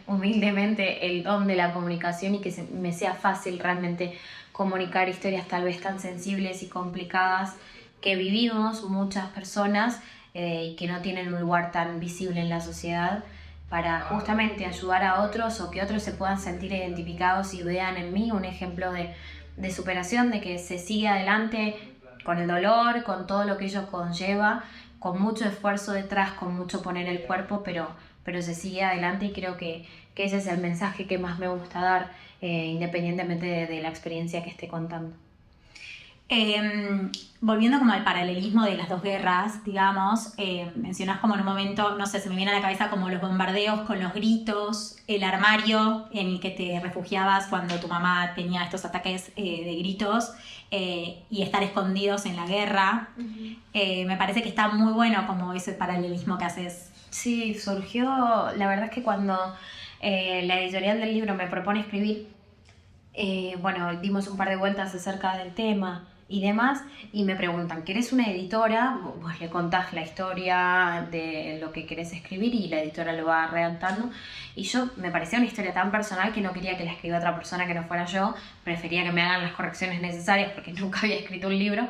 humildemente el don de la comunicación y que me sea fácil realmente comunicar historias tal vez tan sensibles y complicadas que vivimos muchas personas y que no tienen un lugar tan visible en la sociedad, para justamente ayudar a otros o que otros se puedan sentir identificados y vean en mí un ejemplo de superación, de que se sigue adelante con el dolor, con todo lo que ello conlleva, con mucho esfuerzo detrás, con mucho poner el cuerpo, pero se sigue adelante, y creo que ese es el mensaje que más me gusta dar, independientemente de la experiencia que esté contando. Volviendo como al paralelismo de las dos guerras, digamos, mencionás como en un momento, no sé, se me viene a la cabeza como los bombardeos con los gritos, el armario en el que te refugiabas cuando tu mamá tenía estos ataques de gritos, y estar escondidos en la guerra. Me parece que está muy bueno como ese paralelismo que haces. Sí, surgió, la verdad es que cuando la editorial del libro me propone escribir, bueno, dimos un par de vueltas acerca del tema y demás, y me preguntan, ¿querés una editora? Vos le contás la historia de lo que querés escribir y la editora lo va redactando, y yo me parecía una historia tan personal que no quería que la escriba otra persona que no fuera yo, prefería que me hagan las correcciones necesarias porque nunca había escrito un libro,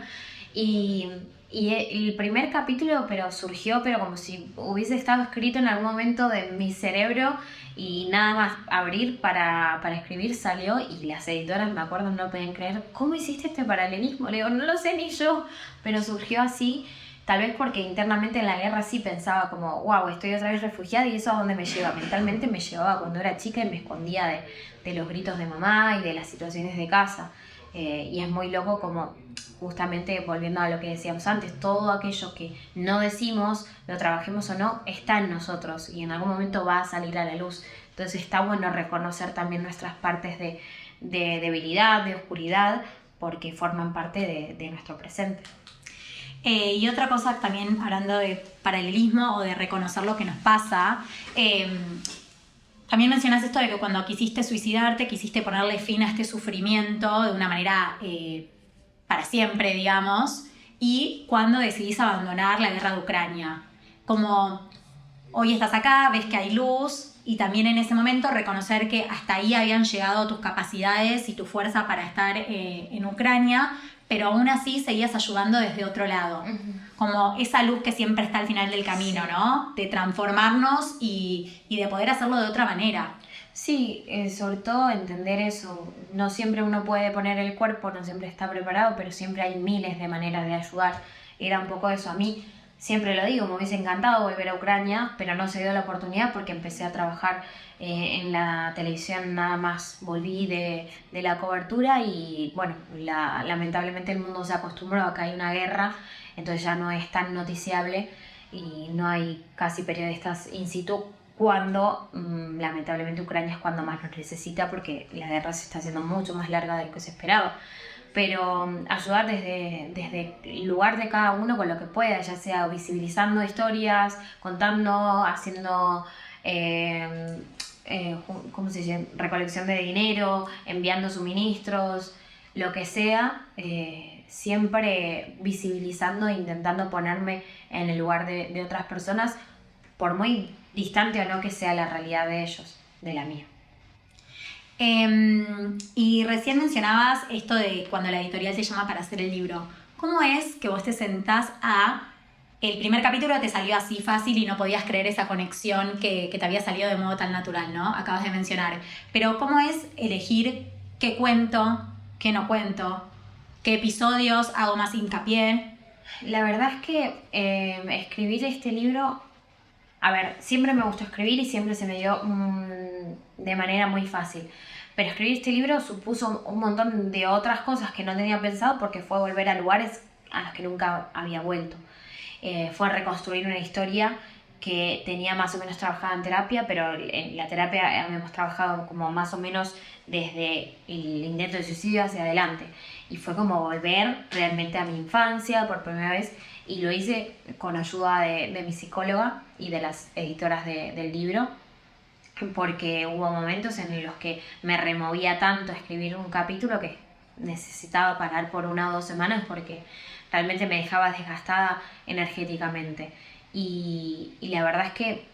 y el primer capítulo surgió como si hubiese estado escrito en algún momento de mi cerebro, y nada más abrir para escribir salió, y las editoras, me acuerdo, no podían creer, ¿cómo hiciste este paralelismo? Le digo, no lo sé ni yo, pero surgió así, tal vez porque internamente en la guerra sí pensaba como, wow, estoy otra vez refugiada, y eso a dónde me lleva. Mentalmente me llevaba cuando era chica y me escondía de los gritos de mamá y de las situaciones de casa. Y es muy loco como, justamente volviendo a lo que decíamos antes, todo aquello que no decimos, lo trabajemos o no, está en nosotros y en algún momento va a salir a la luz. Entonces está bueno reconocer también nuestras partes de debilidad, de oscuridad, porque forman parte de nuestro presente. Y otra cosa también, hablando de paralelismo o de reconocer lo que nos pasa, también mencionas esto de que cuando quisiste suicidarte, quisiste ponerle fin a este sufrimiento de una manera para siempre, digamos, y cuando decidís abandonar la guerra de Ucrania. Como hoy estás acá, ves que hay luz, y también en ese momento reconocer que hasta ahí habían llegado tus capacidades y tu fuerza para estar en Ucrania, pero aún así seguías ayudando desde otro lado. Como esa luz que siempre está al final del camino, ¿no? De transformarnos y de poder hacerlo de otra manera. Sí, sobre todo entender eso. No siempre uno puede poner el cuerpo, no siempre está preparado, pero siempre hay miles de maneras de ayudar. Era un poco eso. A mí, siempre lo digo, me hubiese encantado volver a Ucrania, pero no se dio la oportunidad porque empecé a trabajar en la televisión, nada más volví de la cobertura, y bueno, lamentablemente el mundo se acostumbró a que hay una guerra, entonces ya no es tan noticiable y no hay casi periodistas in situ, cuando lamentablemente Ucrania es cuando más nos necesita, porque la guerra se está haciendo mucho más larga de lo que se esperaba. Pero ayudar desde el lugar de cada uno con lo que pueda, ya sea visibilizando historias, contando, haciendo ¿cómo se dice? Recolección de dinero, enviando suministros, lo que sea, siempre visibilizando e intentando ponerme en el lugar de otras personas, por muy distante o no que sea la realidad de ellos, de la mía. Y recién mencionabas esto de cuando la editorial te llama para hacer el libro. ¿Cómo es que vos te sentás el primer capítulo te salió así fácil y no podías creer esa conexión que te había salido de modo tan natural, ¿no? Acabas de mencionar. Pero ¿cómo es elegir qué cuento, qué no cuento, qué episodios hago más hincapié? La verdad es que escribir este libro, a ver, siempre me gustó escribir y siempre se me dio de manera muy fácil. Pero escribir este libro supuso un montón de otras cosas que no tenía pensado, porque fue volver a lugares a los que nunca había vuelto. Fue reconstruir una historia que tenía más o menos trabajada en terapia, pero en la terapia hemos trabajado como más o menos desde el intento de suicidio hacia adelante. Y fue como volver realmente a mi infancia por primera vez y lo hice con ayuda de mi psicóloga y de las editoras del libro, porque hubo momentos en los que me removía tanto escribir un capítulo que necesitaba parar por 1 o 2 semanas porque realmente me dejaba desgastada energéticamente. Y la verdad es que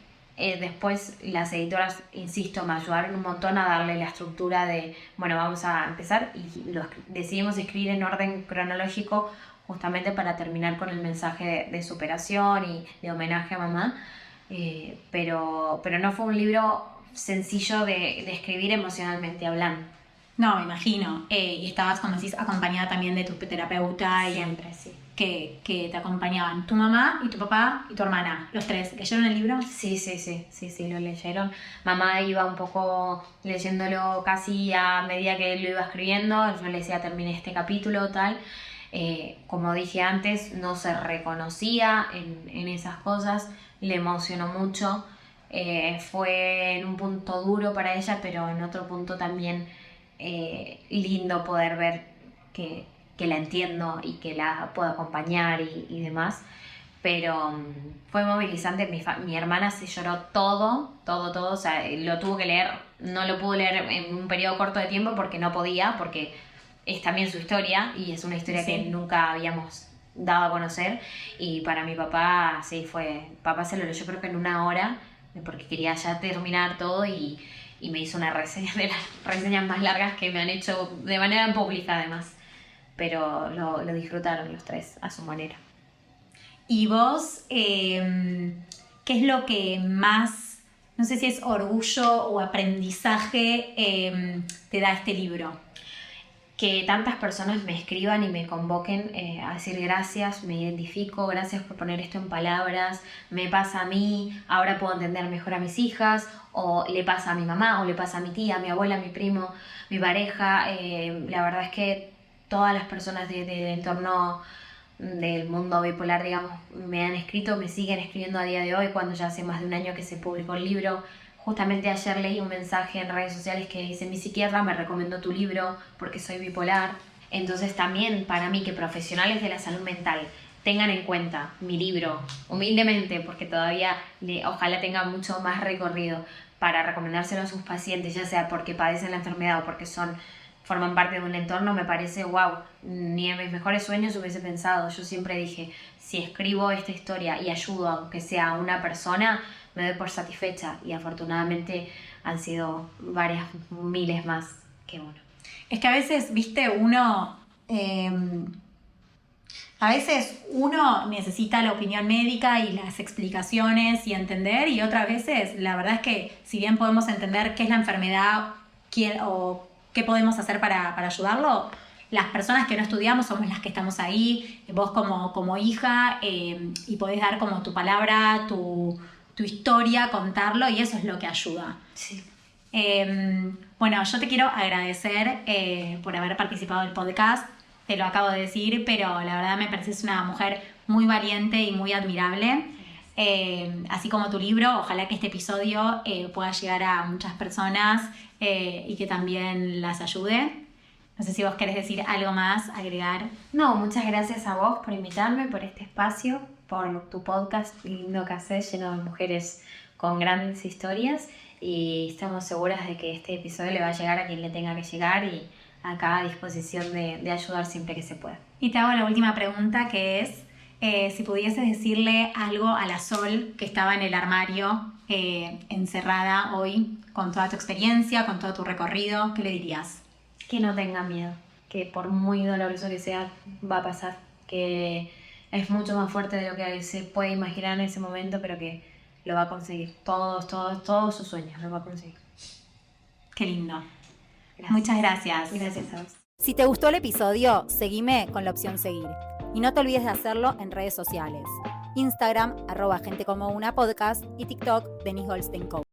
después las editoras, insisto, me ayudaron un montón a darle la estructura de, bueno, vamos a empezar, y decidimos escribir en orden cronológico justamente para terminar con el mensaje de superación y de homenaje a mamá. Pero no fue un libro sencillo de escribir emocionalmente hablando. No, me imagino. Y estabas, como decís, acompañada también de tu terapeuta. Siempre, sí. Que te acompañaban. Tu mamá y tu papá y tu hermana, los 3. ¿Leyeron el libro? Sí, lo leyeron. Mamá iba un poco leyéndolo casi a medida que lo iba escribiendo. Yo le decía, terminé este capítulo, tal. Como dije antes, no se reconocía en esas cosas. Le emocionó mucho. Fue en un punto duro para ella, pero en otro punto también lindo poder ver que la entiendo y que la puedo acompañar y demás. Pero fue movilizante. Mi hermana se lloró todo, o sea, lo tuvo que leer, no lo pudo leer en un periodo corto de tiempo porque no podía, porque es también su historia y es una historia que nunca habíamos dado a conocer. Y para mi papá, papá se lo leyó creo que en 1 hora, porque quería ya terminar todo y me hizo una reseña de las reseñas más largas que me han hecho de manera pública además. Pero lo disfrutaron los 3 a su manera. ¿Y vos, qué es lo que más, no sé si es orgullo o aprendizaje, te da este libro? Que tantas personas me escriban y me convoquen a decir gracias, me identifico, gracias por poner esto en palabras, me pasa a mí, ahora puedo entender mejor a mis hijas, o le pasa a mi mamá, o le pasa a mi tía, a mi abuela, a mi primo, mi pareja. La verdad es que todas las personas del entorno del mundo bipolar, digamos, me han escrito, me siguen escribiendo a día de hoy, cuando ya hace más de 1 año que se publicó el libro. Justamente ayer leí un mensaje en redes sociales que dice: mi psiquiatra me recomendó tu libro porque soy bipolar. Entonces también para mí, que profesionales de la salud mental tengan en cuenta mi libro, humildemente, porque todavía ojalá tenga mucho más recorrido, para recomendárselo a sus pacientes, ya sea porque padecen la enfermedad o porque forman parte de un entorno, me parece wow. Ni en mis mejores sueños hubiese pensado. Yo siempre dije, si escribo esta historia y ayudo aunque sea a una persona, me doy por satisfecha, y afortunadamente han sido varias miles más. Que bueno. Es que a veces, viste, uno necesita la opinión médica y las explicaciones y entender, y otras veces la verdad es que si bien podemos entender qué es la enfermedad o qué podemos hacer para ayudarlo, las personas que no estudiamos somos las que estamos ahí, vos como hija, y podés dar como tu palabra, tu historia, contarlo, y eso es lo que ayuda. Sí. Bueno, yo te quiero agradecer por haber participado del podcast. Te lo acabo de decir, pero la verdad me pareces una mujer muy valiente y muy admirable. Así como tu libro, ojalá que este episodio pueda llegar a muchas personas y que también las ayude. No sé si vos querés decir algo más, agregar. No, muchas gracias a vos por invitarme, por este espacio, por tu podcast lindo que haces, lleno de mujeres con grandes historias, y estamos seguras de que este episodio le va a llegar a quien le tenga que llegar, y acá a disposición de ayudar siempre que se pueda. Y te hago la última pregunta, que es si pudieses decirle algo a la Sol que estaba en el armario encerrada hoy, con toda tu experiencia, con todo tu recorrido, ¿qué le dirías? Que no tenga miedo, que por muy doloroso que sea, va a pasar, que es mucho más fuerte de lo que se puede imaginar en ese momento, pero que lo va a conseguir. Todos sus sueños lo va a conseguir. Qué lindo. Gracias. Muchas gracias. Gracias a vos. Si te gustó el episodio, seguime con la opción seguir. Y no te olvides de hacerlo en redes sociales. Instagram, @gentecomounapodcast, y TikTok, Denise Goldstein Coach.